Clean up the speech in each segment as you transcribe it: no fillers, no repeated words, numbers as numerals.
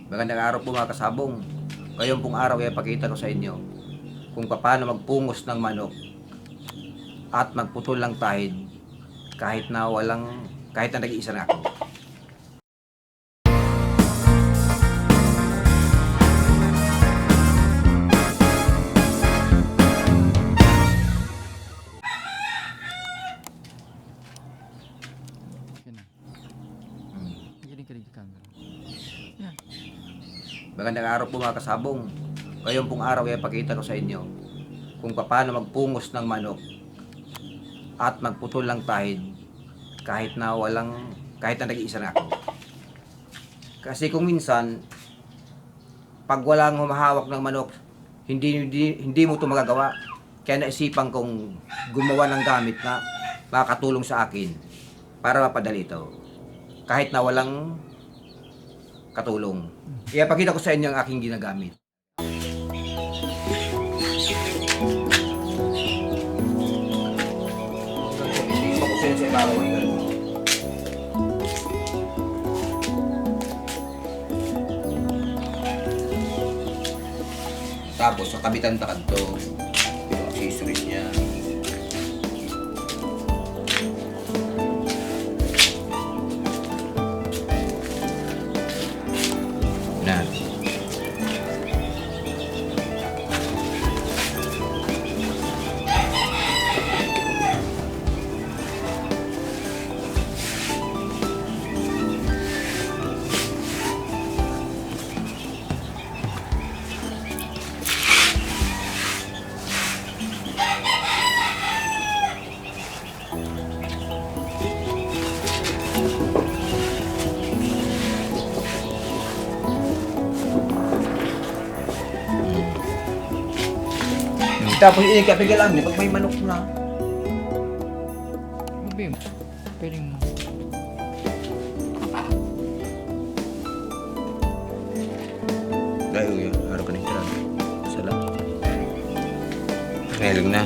Magandang araw po mga kasabong. Ngayong pong araw ay pakita ko sa inyo kung paano magpungos ng manok at magputol ng tahid kahit na nag-iisa na ako. Magandang araw po mga kasabong. Ngayong pong araw ay pakita ko sa inyo kung paano magpungos ng manok at magputol ng tahid kahit na nag-iisa na ako. Kasi kung minsan pag walang humahawak ng manok, hindi mo 'to magagawa. Kaya naisipan kong gumawa ng gamit na makakatulong sa akin para mapadali ito. Kahit na walang katulong. Ipakita ko sa inyo ang aking ginagamit. Isipan ko sa inyo sa ibabaw ay ganun. Tapos, sa kabitan takad to, yung accessories niya. Na. Tapos ikapigil lang pag may manok na. Mabim. Pwedeng... Dahil yun, harap ka na yung tirado. Salam. Ngayon na.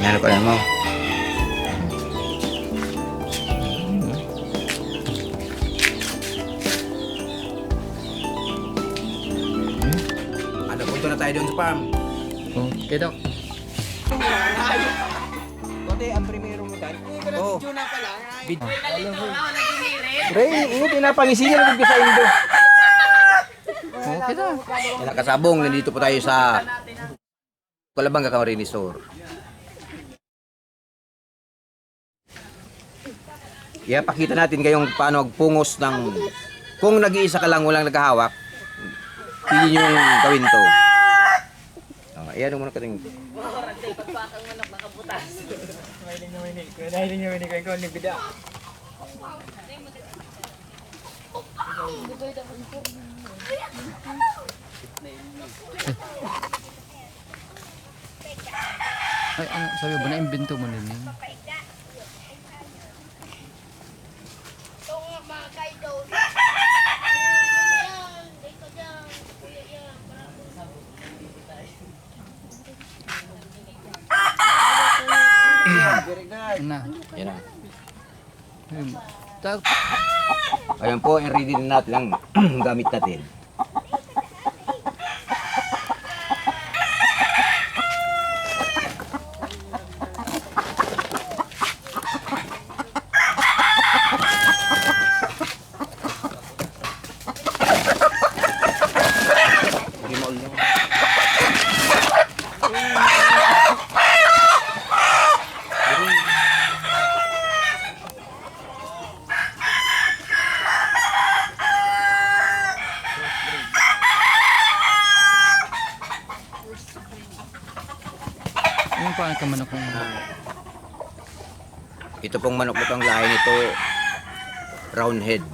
Ano pa mo? Ano, punto na tayo doon sa farm. Oh, okay, Dok. Kote, ang primero mo dahil. Oo. Ray, Ini pinapangisinya na sa Indo. okay, Dok. Mga kasabong, nandito po tayo sa Kalabanga Camarines Store. Pakita natin kayong paano magpungos ng... Kung nag-iisa ka lang, walang naghahawak, hindi nyo gawin to. Ayan muna kating... Ay, ano, sabi ba na imbento mo nila? Na. Yan na. Tag. Ayan po, ready na natin ang gamit natin. paano ka manok ng Ito pong manok na pang lahi nito, roundhead.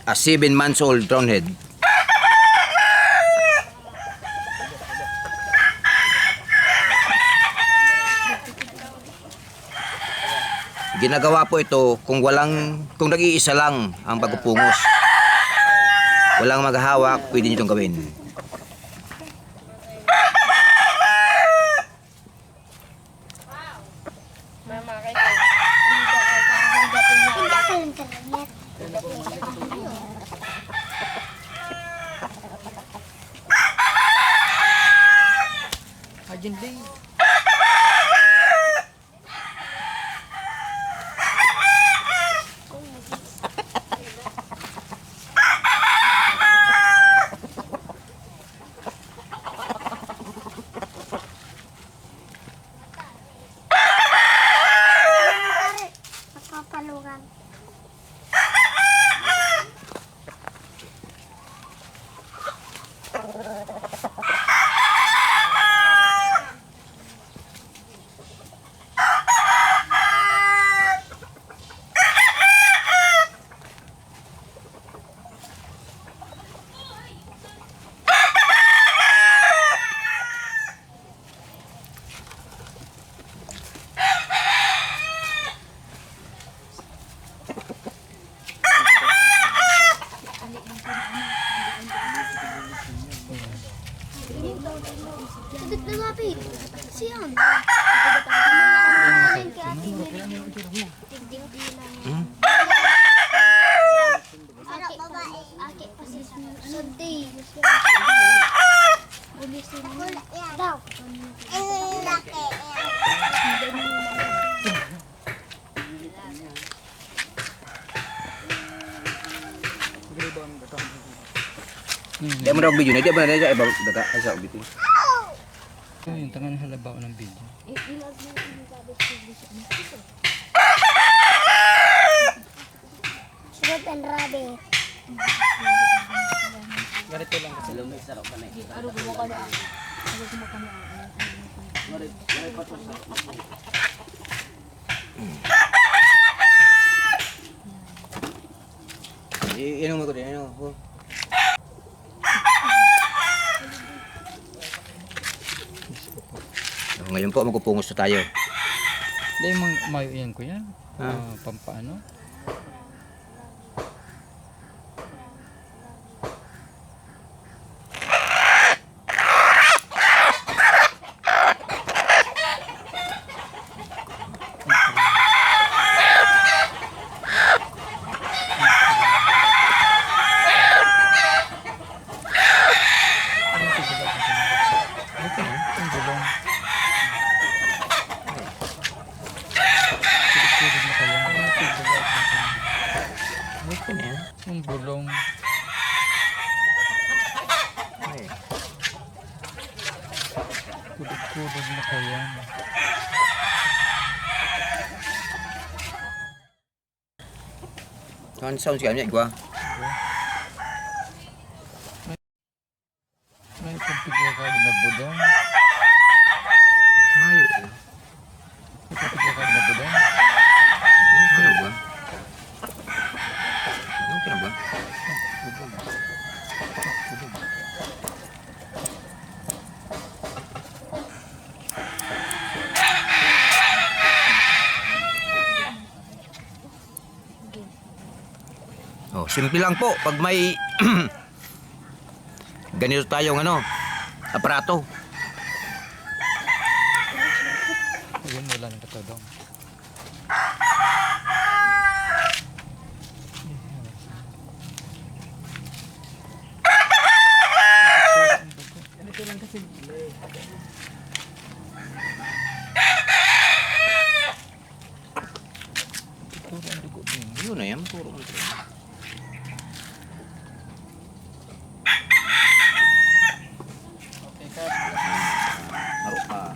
A 7 months old roundhead. Ginagawa po ito kung nag-iisa lang ang pagpupungos. Walang maghahawak, pwede nyo itong gawin. Mama, kayo. Hindi ka lang talaga. Agent Day? Papalugan. Sedikit na lapit. Siyan. Aki pasi sunday. Bulisin mo. Daw. Laki. Di mo na video na, di ba na siya ibang daga sa bitin. Yung tangan halabaw ng video. Sugat and rabbit. Ganito lang kasi. Inom mo ko din, inom ko. Ngayon po magpupungos na tayo. Dahil mayo yan ko yan. Pampaano? Yung bulong. Kudog-kudog na kaya. Kan sound sikit niya gua. May pampigla ka na budong. Mayo. May pampigla ka na budong. Mayo ba? Okay na ba? Oh, simple lang po pag may ganito tayong aparato. Ayun, wala nang katodong. Ganito lang kasi. Puro ang dugo din. Yun na yan, puro. Okay, cut. Haro pa.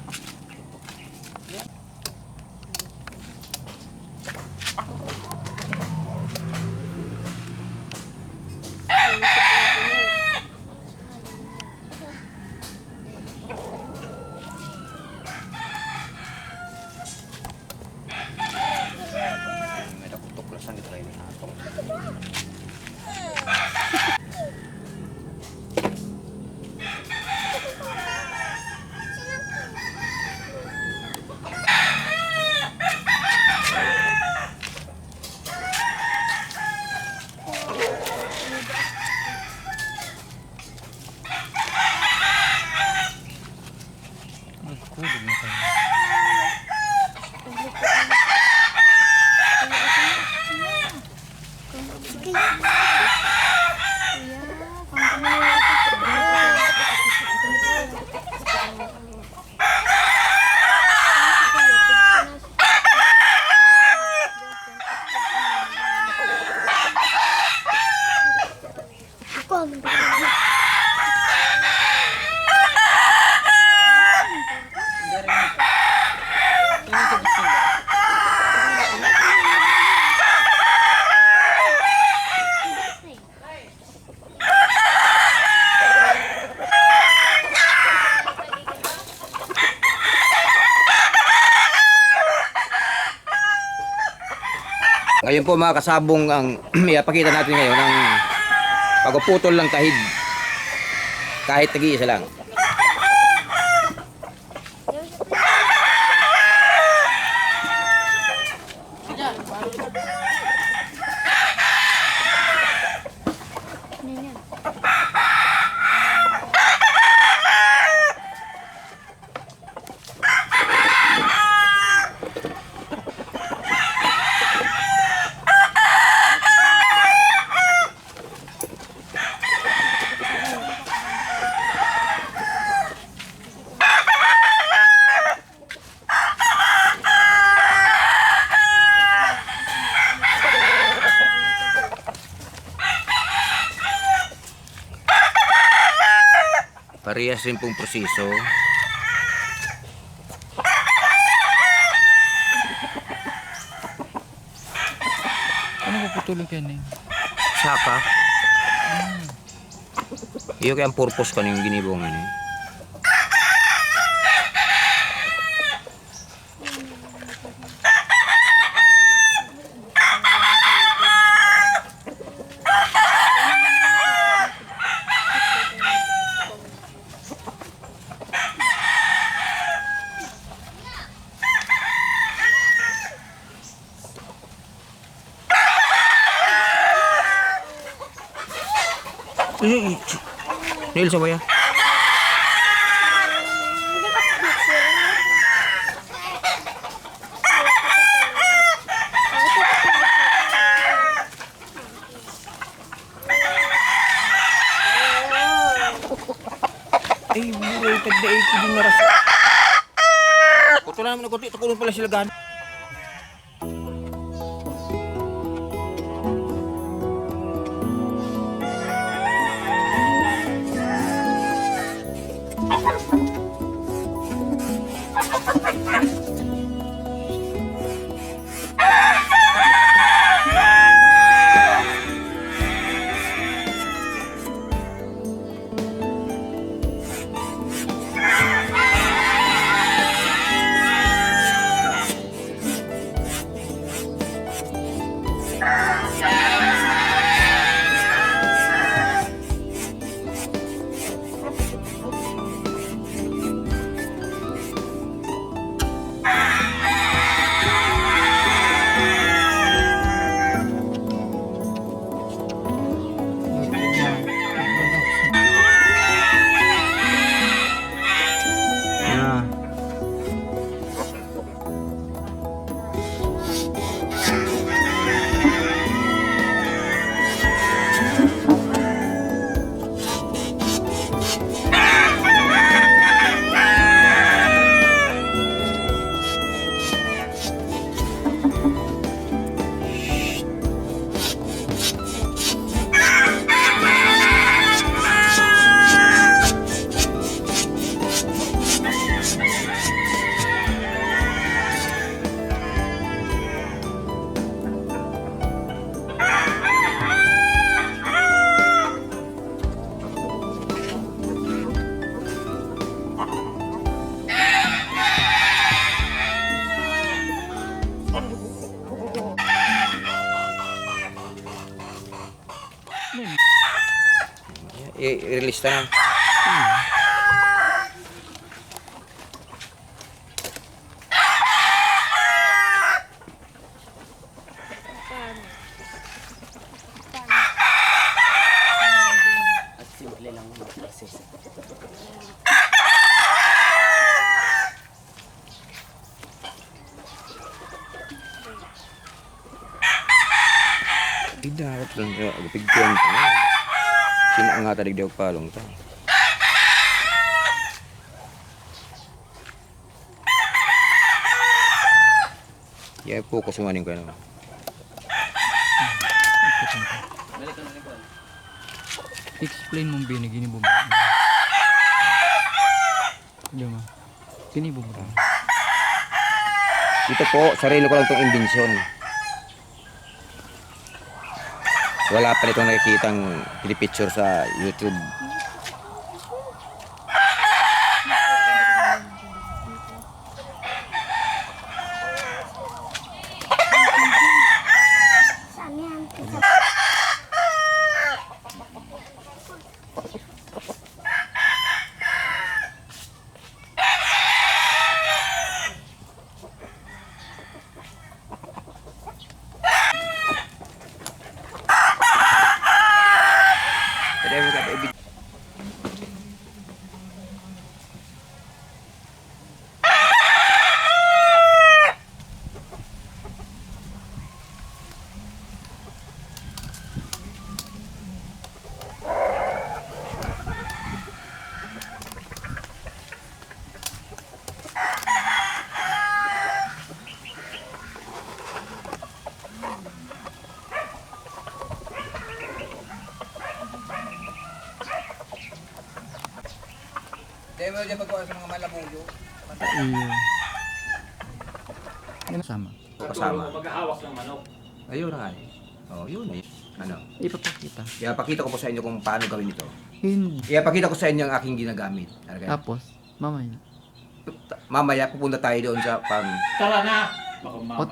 Ngayon po mga kasabong, ang ipakita natin ngayon ang pagpuputol ng tahid. Kahit tagi-isa lang. Parehas rin pong proseso. Ano puputulog yan eh? Saka. Iyo kaya ang purpose ka ng ginibongan eh. Neil, sa baya? Ay, buhay, tagdaig ko yung maras. Putulan naman ako dito, kulong pala sila gan. I-release na lang. Tidak, Ito na agpigyan pa na. Sino ang nga talig daw palong ta. Yeah, focus mo maning ko na. Explain mong binigini mo. Di ba? Kinibo mo. Ito po, sarili ko lang itong imbensyon. Wala pa nitong nakikitang pinipicture sa YouTube. Saan yan? Pero wala pa ibig. Dahil mo dyan pagkawa sa mga malamuyo. Iyo. Ano sama? Kasama. Maghahawak ng manok. Ayun na nga eh. Oh, yun eh. Ano? Ipapakita. Ipakita ko po sa inyo kung paano gawin ito. Hindi. Ipakita ko sa inyo ang aking ginagamit. Talaga. Tapos, mamaya. Mamaya pupunta tayo doon sa Tara na! Baka